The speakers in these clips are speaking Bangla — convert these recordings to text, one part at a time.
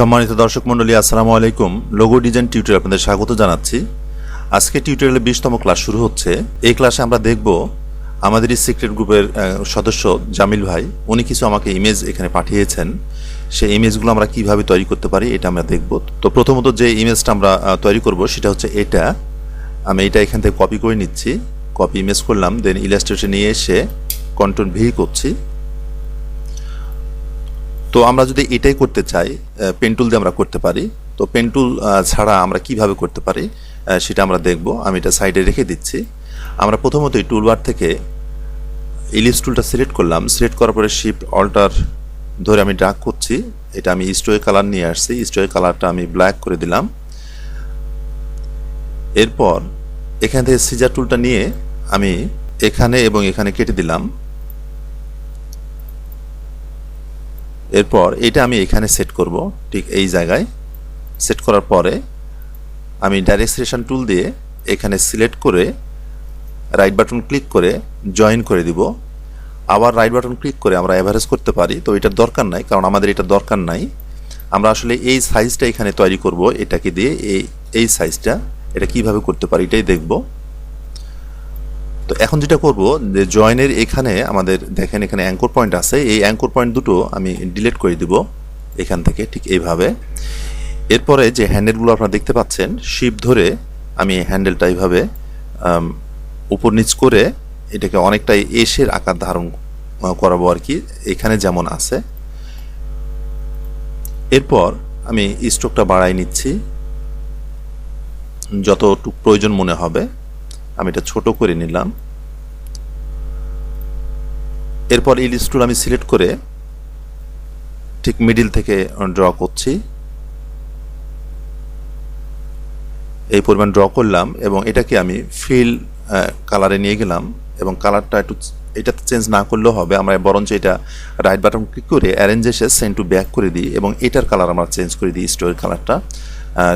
সম্মানিত দর্শক মণ্ডলী, আসসালামু আলাইকুম। লোগো ডিজাইন টিউটোরিয়াল আপনাদের স্বাগত জানাচ্ছি। আজকে টিউটোরিয়ালের 20তম ক্লাস শুরু হচ্ছে। এই ক্লাসে আমরা দেখব আমাদের এই সিক্রেট গ্রুপের সদস্য জামিল ভাই উনি কিছু আমাকে ইমেজ এখানে পাঠিয়েছেন। সেই ইমেজগুলো আমরা কিভাবে তৈরি করতে পারি এটা আমরা দেখব। তো প্রথমত যে ইমেজটা আমরা তৈরি করব সেটা হচ্ছে এটা। আমি এটা এখান থেকে কপি করে নিচ্ছি, কপি ইমেজ করলাম, দেন ইলাস্ট্রেটরে নিয়ে এসে কন্ট্রোল ভি করছি। তো আমরা যদি এটাই করতে চাই পেন টুল দিয়ে আমরা করতে পারি। তো পেন টুল ছাড়া আমরা কিভাবে করতে পারি সেটা আমরা দেখব। আমি এটা সাইডে রেখে দিচ্ছি। আমরা প্রথমত এই টুলবার থেকে ইলিপস টুলটা সিলেক্ট করলাম। সিলেক্ট করার পরে শিফট অল্টার ধরে আমি ড্র্যাগ করছি। এটা আমি স্টোরে কালার নিয়ে আসছি। স্টোরে কালারটা আমি ব্ল্যাক করে দিলাম। এরপর এখান থেকে সিজার টুলটা নিয়ে আমি এখানে এবং এখানে কেটে দিলাম। এরপর এটা আমি এখানে সেট করব, ঠিক এই জায়গায় সেট করার পরে আমি ডাইরেক্ট সিলেকশন টুল দিয়ে এখানে সিলেক্ট করে রাইট বাটন ক্লিক করে জয়েন করে দিব। আবার রাইট বাটন ক্লিক করে আমরা এভারেজ করতে পারি। তো এটার দরকার নাই, কারণ আমাদের এটা দরকার নাই। আমরা আসলে এই সাইজটা এখানে তৈরি করব, এটাকে দিয়ে এই সাইজটা এটা কিভাবে করতে পারি এটাই দেখব। তো এখন যেটা করব যে জয়েনের এখানে আমাদের দেখেন এখানে অ্যাঙ্কর পয়েন্ট আছে। এই অ্যাঙ্কর পয়েন্ট দুটো আমি ডিলিট করে দিব এখান থেকে, ঠিক এইভাবে। এরপরে যে হ্যান্ডেলগুলো আপনারা দেখতে পাচ্ছেন, শিপ ধরে আমি হ্যান্ডেলটা এইভাবে উপর নিচ করে এটাকে অনেকটাই এসের আকার ধারণ করাবো আর কি, এখানে যেমন আছে। এরপর আমি স্ট্রোকটা বাড়াই নিচ্ছি যতটুকু প্রয়োজন মনে হবে। আমি এটা ছোট করে নিলাম। এরপর ইলিপস টুল আমি সিলেক্ট করে ঠিক মিডিল থেকে ড্র করছি। এই পরিমাণ ড্র করলাম এবং এটাকে আমি ফিল কালারে নিয়ে গেলাম এবং কালারটা একটু এটাতে চেঞ্জ না করলেও হবে। আমরা বরঞ্চ এটা রাইট বাটন ক্লিক করে অ্যারেঞ্জ এসে সেন্ড টু ব্যাক করে দিই এবং এটার কালার আমরা চেঞ্জ করে দিই, স্টোরের কালারটা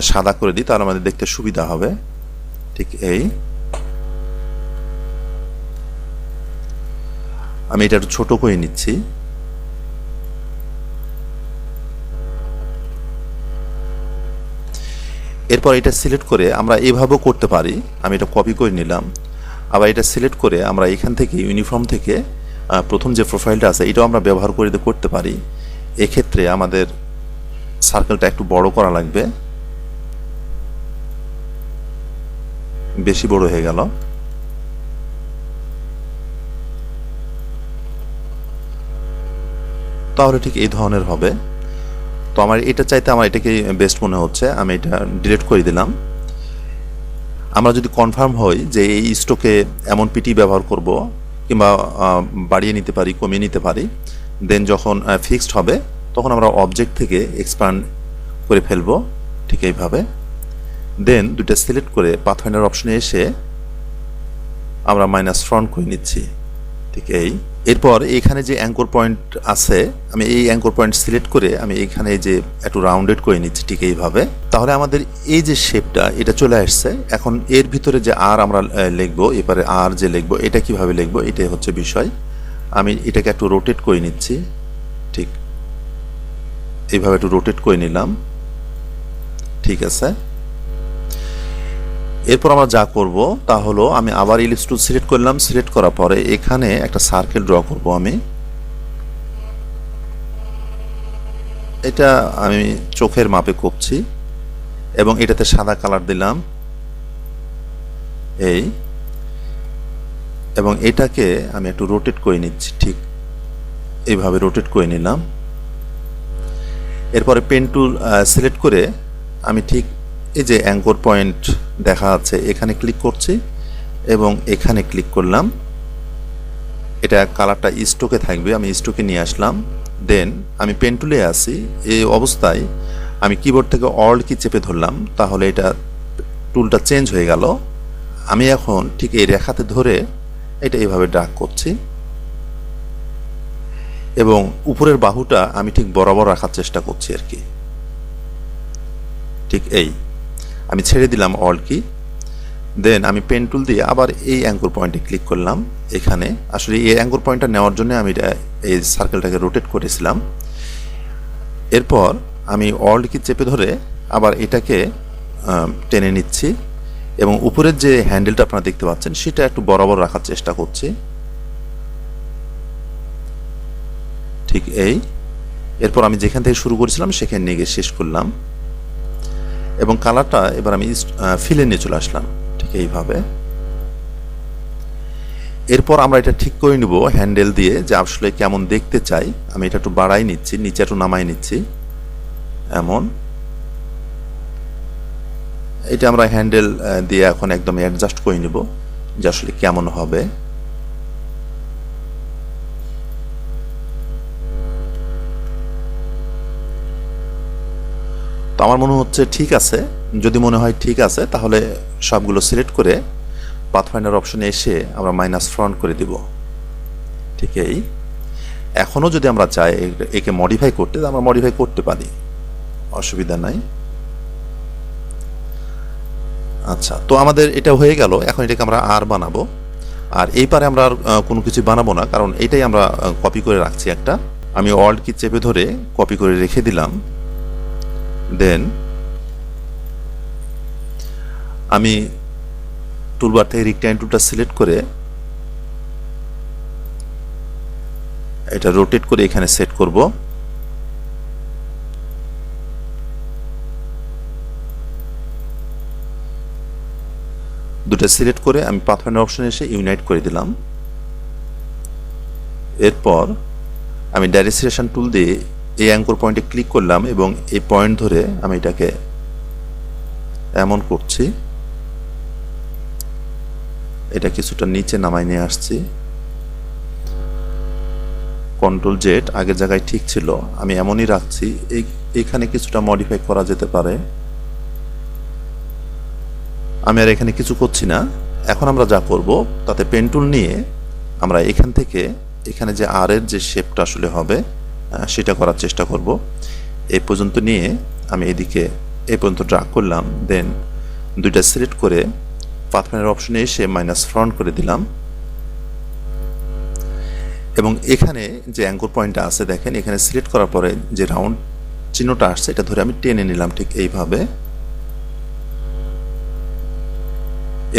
সাদা করে দিই, তাহলে আমাদের দেখতে সুবিধা হবে। ঠিক এই আমি এটা একটু ছোট করে নিচ্ছি। এরপর এটা সিলেক্ট করে আমরা এভাবেও করতে পারি। আমি এটা কপি করে নিলাম। আবার এটা সিলেক্ট করে আমরা এখান থেকে ইউনিফর্ম থেকে প্রথম যে প্রোফাইলটা আছে এটাও আমরা ব্যবহার করে করতে পারি। এক্ষেত্রে আমাদের সার্কেলটা একটু বড় করা লাগবে, বেশি বড় হয়ে গেল। তাহলে ঠিক এই ধরনের হবে। তো আমার এটা চাইতে আমার এটাকে বেস্ট মনে হচ্ছে, আমি এটা ডিলিট করে দিলাম। আমরা যদি কনফার্ম হই যে এই স্ট্রোকে এমন পিটি ব্যবহার করব কিংবা বাড়িয়ে নিতে পারি, কমিয়ে নিতে পারি, দেন যখন ফিক্সড হবে তখন আমরা অবজেক্ট থেকে এক্সপ্যান্ড করে ফেলবো, ঠিক এইভাবে। দেন দুটা সিলেক্ট করে পাথফাইন্ডার অপশনে এসে আমরা মাইনাস ফ্রন্ট করে নিচ্ছি, ঠিক এই। এরপর এখানে যে অ্যাঙ্কর পয়েন্ট আছে আমি এই অ্যাঙ্কর পয়েন্ট সিলেক্ট করে আমি এখানে যে একটু রাউন্ডেড করে নিচ্ছি, ঠিক এইভাবে। তাহলে আমাদের এই যে শেপটা এটা চলে আসছে। এখন এর ভিতরে যে আর আমরা লিখবো, এবারে আর যে লিখবো এটা কিভাবে লিখবো এটাই হচ্ছে বিষয়। আমি এটাকে একটু রোটেট করে নিচ্ছি, ঠিক এইভাবে একটু রোটেট করে নিলাম, ঠিক আছে। এরপর আমরা যা করব তা হলো আমি আবার ইলিপস টুল সিলেক্ট করলাম। সিলেক্ট করার পরে এখানে একটা সার্কেল ড্র করব। এটা আমি চোখের মাপে করছি এবং এটাতে সাদা কালার দিলাম এই, এবং এটাকে আমি একটু রোটেট করে নিচ্ছি, ঠিক এইভাবে রোটেট করে নিলাম। এরপরে পেন টুল সিলেক্ট করে আমি ঠিক এই যে অ্যাঙ্কর পয়েন্ট দেখা যাচ্ছে এখানে ক্লিক করছি এবং এখানে ক্লিক করলাম। এটা কালারটা স্ট্রোকে থাকবে, আমি স্ট্রোকে নিয়ে আসলাম। দেন আমি পেন টুলে আসি। এই অবস্থায় আমি কিবোর্ড থেকে অল্ট কি চেপে ধরলাম, তাহলে এটা টুলটা চেঞ্জ হয়ে গেল। আমি এখন ঠিক এই রেখাতে ধরে এটা এইভাবে ড্র্যাগ করছি এবং উপরের বাহুটা আমি ঠিক বরাবর রাখার চেষ্টা করছি আর কি, ঠিক এই। আমি ছেড়ে দিলাম অল্ট কি, দেন আমি পেন টুল দিয়ে আবার এই অ্যাঙ্কর পয়েন্টে ক্লিক করলাম। এখানে আসলে এই অ্যাঙ্কর পয়েন্টটা নেওয়ার জন্য আমি এই সার্কেলটাকে রোটেট করেছিলাম। এরপর আমি অল্ট কি চেপে ধরে আবার এটাকে টেনে নিচ্ছি এবং উপরের যে হ্যান্ডেলটা আপনারা দেখতে পাচ্ছেন সেটা একটু বরাবর রাখার চেষ্টা করছি, ঠিক এই। এরপর আমি যেখান থেকে শুরু করেছিলাম সেখানে নিয়ে গিয়ে শেষ করলাম এবং কালারটা এবার আমি ফিলে নিয়ে চলে আসলাম, ঠিক এইভাবে। এরপর আমরা এটা ঠিক করে নিব হ্যান্ডেল দিয়ে যে আসলে কেমন দেখতে চাই। আমি এটা একটু বাড়াই নিচ্ছি, নিচে একটু নামাই নিচ্ছি, এমন। এটা আমরা হ্যান্ডেল দিয়ে এখন একদম অ্যাডজাস্ট করে নিব যে আসলে কেমন হবে। তো আমার মনে হচ্ছে ঠিক আছে। যদি মনে হয় ঠিক আছে তাহলে সবগুলো সিলেক্ট করে পাথফাইন্ডার অপশনে এসে আমরা মাইনাস ফ্রন্ট করে দিব, ঠিক এই। এখনও যদি আমরা চাই একে মডিফাই করতে, আমরা মডিফাই করতে পারি, অসুবিধা নাই। আচ্ছা, তো আমাদের এটা হয়ে গেল। এখন এটাকে আমরা আর বানাবো, আর এই পারে আমরা আর কোনো কিছু বানাবো না, কারণ এটাই আমরা কপি করে রাখছি একটা। আমি অল্ট কি চেপে ধরে কপি করে রেখে দিলাম। দেন আমি টুলবার থেকে রেকট্যাঙ্গেল টুলটা সিলেক্ট করে এটা রোটেট করে এখানে সেট করব। দুটো সিলেক্ট করে আমি পাথফাইন্ডার অপশনে এসে ইউনাইট করে দিলাম। এরপর আমি ডাইরেকশন টুল দিয়ে এই অ্যাঙ্কর পয়েন্টে ক্লিক করলাম এবং এই পয়েন্ট ধরে আমি এটাকে এমন করছি, এটা কিছুটা নিচে নামাই নিয়ে আসছি। কন্ট্রোল জেড আগের জায়গায় ঠিক ছিল, আমি এমনই রাখছি। এইখানে কিছুটা মডিফাই করা যেতে পারে, আমি আর এখানে কিছু করছি না। এখন আমরা যা করব, তাতে পেন টুল নিয়ে আমরা এখান থেকে এখানে যে আর এর যে শেপটা আসলে হবে সেটা করার চেষ্টা করব। এই পর্যন্ত নিয়ে আমি এদিকে এই পর্যন্ত ড্রাগ করলাম। দেন দুইটা সিলেক্ট করে পাথফাইন্ডার অপশনে এসে মাইনাস ফ্রন্ট করে দিলাম এবং এখানে যে অ্যাঙ্কর পয়েন্টটা আছে দেখেন, এখানে সিলেক্ট করার পরে যে রাউন্ড চিহ্নটা আসছে এটা ধরে আমি টেনে নিলাম, ঠিক এইভাবে।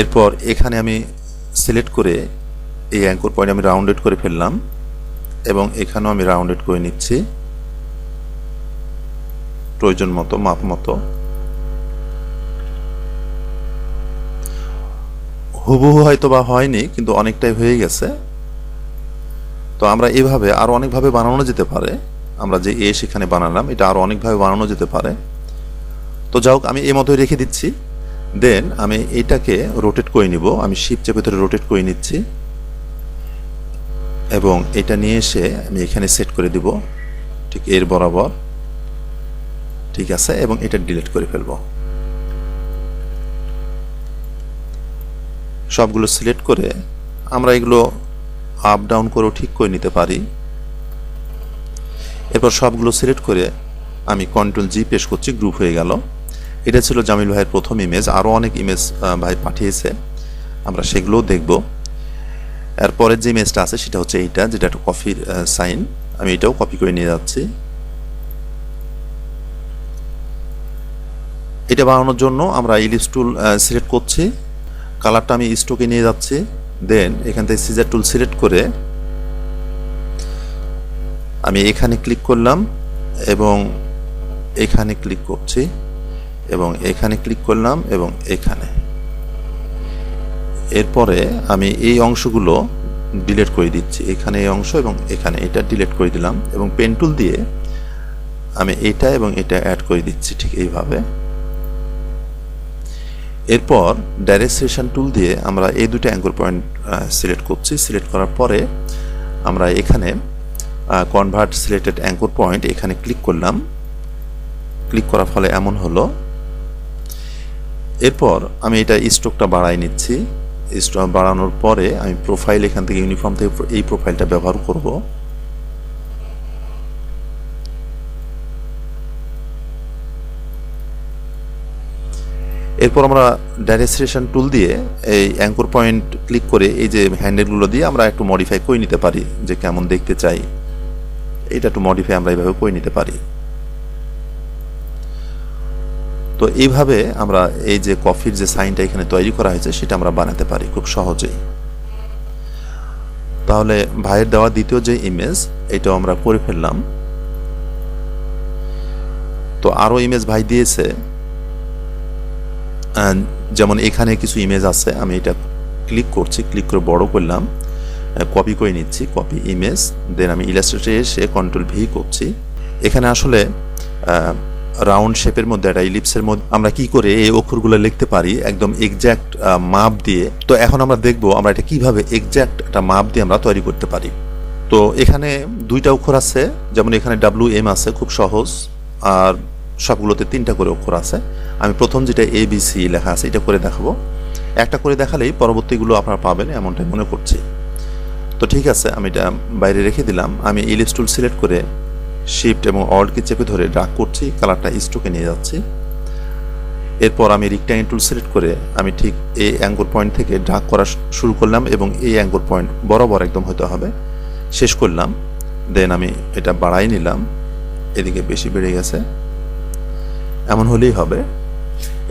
এরপর এখানে আমি সিলেক্ট করে এই অ্যাঙ্কর পয়েন্ট আমি রাউন্ডেড করে ফেললাম এবং এখানেও আমি রাউন্ডেড করে নিচ্ছি প্রয়োজন মতো, মাপ মতো। হুবহু হয়তো বা হয়নি, কিন্তু অনেকটাই হয়ে গেছে। তো আমরা এইভাবে আরো অনেকভাবে বানানো যেতে পারে। আমরা যে সেখানে বানালাম এটা আরো অনেকভাবে বানানো যেতে পারে। তো যাই হোক, আমি এই মতোই রেখে দিচ্ছি। দেন আমি এটাকে রোটেট করে নিব। আমি শিফট চেপে ধরে রোটেট করে নিচ্ছি এবং এটা নিয়ে এসে আমি এখানে সেট করে দিব, ঠিক এর বরাবর, ঠিক আছে। এবং এটা ডিলিট করে ফেলব। সবগুলো সিলেক্ট করে আমরা এগুলো আপ ডাউন করেও ঠিক করে নিতে পারি। এরপর সবগুলো সিলেক্ট করে আমি কন্ট্রোল জি প্রেস করছি, গ্রুপ হয়ে গেল। এটা ছিল জামিল ভাইয়ের প্রথম ইমেজ। আরও অনেক ইমেজ ভাই পাঠিয়েছে, আমরা সেগুলোও দেখব। এরপরের যে ইমেজটা আছে সেটা হচ্ছে এইটা, যেটা একটা কফির সাইন। আমি এটাও কপি করে নিয়ে যাচ্ছি। এটা বানানোর জন্য আমরা ইলিপস টুল সিলেক্ট করছি, কালারটা আমি স্ট্রোকে নিয়ে যাচ্ছি। দেন এখান থেকে সিজার টুল সিলেক্ট করে আমি এখানে ক্লিক করলাম এবং এখানে ক্লিক করছি এবং এখানে ক্লিক করলাম এবং এখানে। এরপরে আমি এই অংশগুলো ডিলিট করে দিচ্ছি, এখানে এই অংশ এবং এখানে এটা ডিলিট করে দিলাম এবং পেন টুল দিয়ে আমি এটা এবং এটা অ্যাড করে দিচ্ছি, ঠিক এইভাবে। এরপর ডাইরেকশন টুল দিয়ে আমরা এই দুটো অ্যাঙ্কর পয়েন্ট সিলেক্ট করছি। সিলেক্ট করার পরে আমরা এখানে কনভার্ট সিলেক্টেড অ্যাঙ্কর পয়েন্ট এখানে ক্লিক করলাম। ক্লিক করার ফলে এমন হলো। এরপর আমি এটা স্ট্রোকটা বাড়াই নিচ্ছি। স্ট্রোক বাড়ানোর পরে আমি প্রোফাইল এখান থেকে ইউনিফর্ম থেকে এই প্রোফাইলটা ব্যবহার করব। এরপর আমরা ডাইরেকশন টুল দিয়ে এই অ্যাঙ্কর পয়েন্ট ক্লিক করে এই যে হ্যান্ডেলগুলো দিয়ে আমরা একটু মডিফাই করে নিতে পারি, যে কেমন দেখতে চাই এটা একটু মডিফাই আমরা এইভাবে করে নিতে পারি। তো এইভাবে আমরা এই যে কফির যে সাইনটা এখানে তৈরি করা হয়েছে সেটা আমরা বানাতে পারি খুব সহজেই। তাহলে ভাইয়ের দেওয়া দ্বিতীয় যে ইমেজ এটাও আমরা করে ফেললাম। তো আরো ইমেজ ভাই দিয়েছে, যেমন এখানে কিছু ইমেজ আছে, আমি এটা ক্লিক করছি, ক্লিক করে বড় করলাম, কপি করে নিচ্ছি, কপি ইমেজ, দেন আমি ইলাস্ট্রেটরে এসে কন্ট্রোল ভি করছি। এখানে আসলে রাউন্ড শেপের মধ্যে একটা ইলিপসের মধ্যে আমরা কি করে এই অক্ষরগুলো লিখতে পারি একদম এক্স্যাক্ট মাপ দিয়ে। তো এখন আমরা দেখব আমরা এটা কিভাবে এক্স্যাক্ট একটা মাপ দিয়ে আমরা তৈরি করতে পারি। তো এখানে দুইটা অক্ষর আছে, যেমন এখানে WM আছে, খুব সহজ, আর সবগুলোতে 3টা করে অক্ষর আছে। আমি প্রথম যেটা ABC লেখা আছে এটা করে দেখাবো, একটা করে দেখালেই পরবর্তীগুলো আপনারা পাবেন এমনটাই মনে করছি। তো ঠিক আছে, আমি এটা বাইরে রেখে দিলাম। আমি ইলিপস টুল সিলেক্ট করে শিফট এবং অল্ট কি চেপে ধরে ড্র্যাগ করছি, কালারটা স্ট্রোকে নিয়ে যাচ্ছি। এরপর আমি রেক্ট্যাঙ্গেল টুল সিলেক্ট করে আমি ঠিক এই অ্যাঙ্গল পয়েন্ট থেকে ড্র্যাগ করা শুরু করলাম এবং এই অ্যাঙ্গল পয়েন্ট বরাবর একদম হতে হবে, শেষ করলাম। দেন আমি এটা বাড়াই নিলাম, এদিকে বেশি বেড়ে গেছে, এমন হলেই হবে।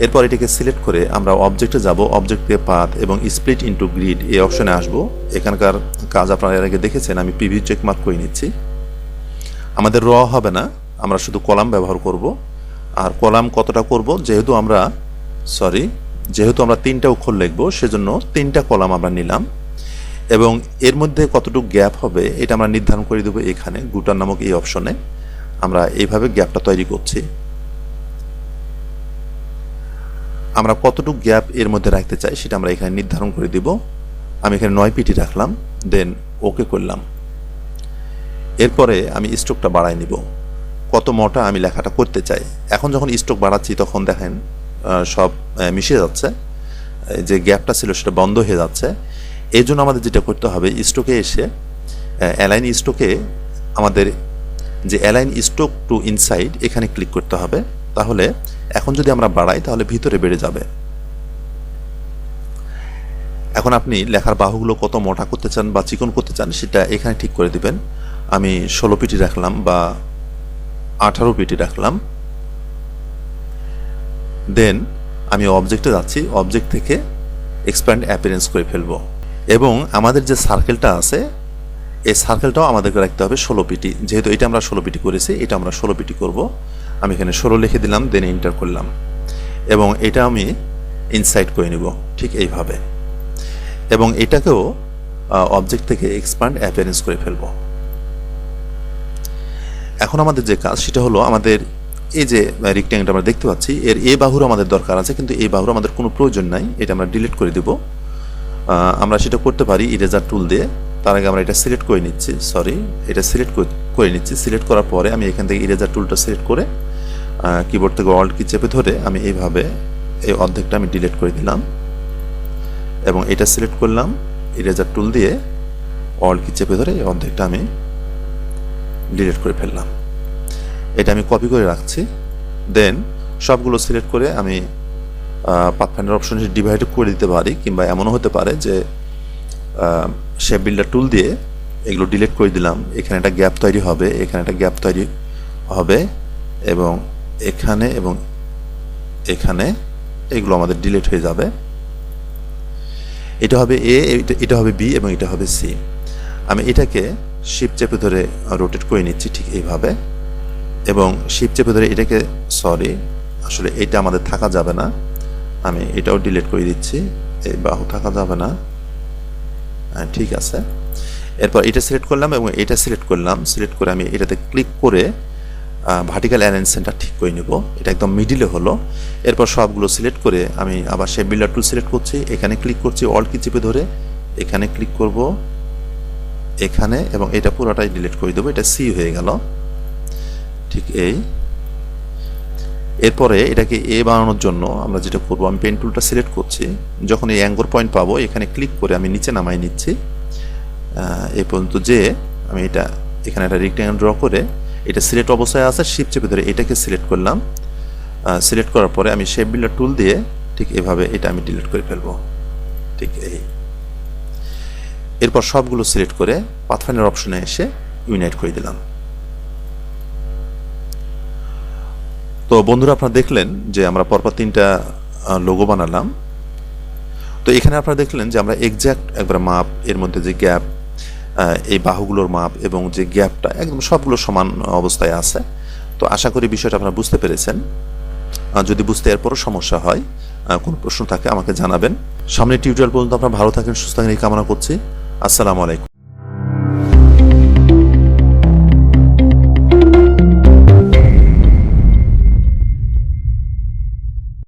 এরপর এটাকে সিলেক্ট করে আমরা অবজেক্টে যাব, অবজেক্টে পাথ এবং স্প্লিট ইনটু গ্রিড এই অপশনে আসব। এখানকার কাজ আপনারা এর আগে দেখেছেন, আমি প্রিভিউ চেক মার্ক করে নিচ্ছি। আমাদের র হবে না, আমরা শুধু কলাম ব্যবহার করব। আর কলাম কতটা করব, যেহেতু আমরা 3টা অক্ষর লিখব সেজন্য 3টা কলাম আমরা নিলাম, এবং এর মধ্যে কতটুকু গ্যাপ হবে এটা আমরা নির্ধারণ করে দেবো এখানে গুটার নামক এই অপশনে। আমরা এইভাবে গ্যাপটা তৈরি করছি। আমরা কতটুকু গ্যাপ এর মধ্যে রাখতে চাই সেটা আমরা এখানে নির্ধারণ করে দিব। আমি এখানে 9 পিটি রাখলাম, দেন ওকে করলাম। এরপরে আমি স্ট্রোকটা বাড়াই নিব, কত মোটা আমি লেখাটা করতে চাই। এখন যখন স্ট্রোক বাড়াচ্ছি তখন দেখেন সব মিশে যাচ্ছে, যে গ্যাপটা ছিল সেটা বন্ধ হয়ে যাচ্ছে। এই জন্য আমাদের যেটা করতে হবে, স্ট্রোকে এসে অ্যালাইন স্ট্রোকে আমাদের যে অ্যালাইন স্ট্রোক টু ইনসাইড এখানে ক্লিক করতে হবে। তাহলে এখন যদি আমরা বাড়াই তাহলে ভিতরে বেড়ে যাবে। এখন আপনি লেখার বাহুগুলো কত মোটা করতে চান বা চিকন করতে চান সেটা এখানে ঠিক করে দিবেন। আমি 16 পিটি রাখলাম বা 18 পিটি রাখলাম। দেন আমি অবজেক্টে যাচ্ছি, অবজেক্ট থেকে এক্সপ্যান্ড অ্যাপিয়ারেন্স করে ফেলবো, এবং আমাদের যে সার্কেলটা আছে এই সার্কেলটাও আমাদেরকে রাখতে হবে 16 পিটি। যেহেতু এটা আমরা 16 পিটি করেছি, এটা আমরা 16 পিটি করব। আমি এখানে 16 লিখে দিলাম, দেন এন্টার করলাম, এবং এটা আমি ইনসাইড করে নিব ঠিক এইভাবে, এবং এটাকেও অবজেক্ট থেকে এক্সপ্যান্ড অ্যাপিয়ারেন্স করে ফেলব। এখন আমাদের যে কাজ সেটা হলো, আমাদের এই যে রেক্ট্যাঙ্গেলটা আমরা দেখতে পাচ্ছি এর এ বাহুর আমাদের দরকার আছে, কিন্তু এই বাহুর আমাদের কোনো প্রয়োজন নাই, এটা আমরা ডিলিট করে দেব। আমরা সেটা করতে পারি ইরেজার টুল দিয়ে। তার আগে আমরা এটা সিলেক্ট করে নিচ্ছি, এটা সিলেক্ট করে নিচ্ছি। সিলেক্ট করার পরে আমি এখান থেকে ইরেজার টুলটা সিলেক্ট করে কিবোর্ড থেকে অল্ট কি চেপে ধরে আমি এইভাবে এই অর্ধেকটা আমি ডিলিট করে দিলাম, এবং এটা সিলেক্ট করলাম ইরেজার টুল দিয়ে, অল্ট কি চেপে ধরে এই অর্ধেকটা আমি ডিলিট করে ফেললাম। এটা আমি কপি করে রাখছি। দেন সবগুলো সিলেক্ট করে আমি পাথফাইন্ডার অপশন ডিভাইড করে দিতে পারি, কিংবা এমনও হতে পারে যে শেপ বিল্ডার টুল দিয়ে এগুলো ডিলিট করে দিলাম। এখানে একটা গ্যাপ তৈরি হবে, এখানে একটা গ্যাপ তৈরি হবে, এবং এখানে এবং এখানে এগুলো আমাদের ডিলিট হয়ে যাবে। এটা হবে এ, এটা হবে বি, এবং এটা হবে সি। আমি এটাকে শিফট চেপে ধরে রোটেট করে নিচ্ছি ঠিক এইভাবে, এবং শিফট চেপে ধরে এটাকে আসলে এটা আমাদের থাকা যাবে না, আমি এটাও ডিলিট করে দিচ্ছি। এই বাহু থাকা যাবে না, ঠিক আছে। এরপর এটা সিলেক্ট করলাম এবং এটা সিলেক্ট করলাম। সিলেক্ট করে আমি এটাতে ক্লিক করে ভার্টিক্যাল অ্যালাইন সেন্টার ঠিক করে নেব, এটা একদম মিডিলে হলো। এরপর সবগুলো সিলেক্ট করে আমি আবার শেপ বিল্ডার টুল সিলেক্ট করছি, এখানে ক্লিক করছি, অল্ট কি চেপে ধরে এখানে ক্লিক করব, এখানে, এবং এটা পুরোটাই ডিলিট করে দেবো। এটা সি হয়ে গেল ঠিক এই। এরপরে এটাকে এ বানানোর জন্য আমরা যেটা করবো, আমি পেন টুলটা সিলেক্ট করছি, যখন এই অ্যাঙ্গল পয়েন্ট পাবো এখানে ক্লিক করে আমি নিচে নামাই নিচ্ছি এই পর্যন্ত, যে আমি এটা এখানে একটা রেক্ট্যাঙ্গেল ড্র করে এটা সিলেক্ট অবস্থায় আছে, শিফট চেপে ধরে এটাকে সিলেক্ট করলাম। সিলেক্ট করার পরে আমি শেপ বিল্ডার টুল দিয়ে ঠিক এভাবে এটা আমি ডিলিট করে ফেলবো ঠিক এই। এরপর সবগুলো সিলেক্ট করে পাথফাইন্ডার অপশনে এসে ইউনাইট করে দিলাম। তো বন্ধুরা, আপনারা দেখলেন যে আমরা পরপর 3টা লোগো বানালাম। তো এখানে আপনারা দেখলেন যে আমরা এক্স্যাক্ট একবার মাপ, এর মধ্যে যে গ্যাপ, এই বাহুগুলোর মাপ এবং যে গ্যাপটা একদম সবগুলো সমান অবস্থায় আছে। তো আশা করি বিষয়টা আপনারা বুঝতে পেরেছেন। যদি বুঝতে এরপরও সমস্যা হয়, কোনো প্রশ্ন থাকে আমাকে জানাবেন। সামনের টিউটোরিয়াল পর্যন্ত আপনারা ভালো থাকেন, সুস্থ থাকেন এই কামনা করছি। আসসালামু আলাইকুম।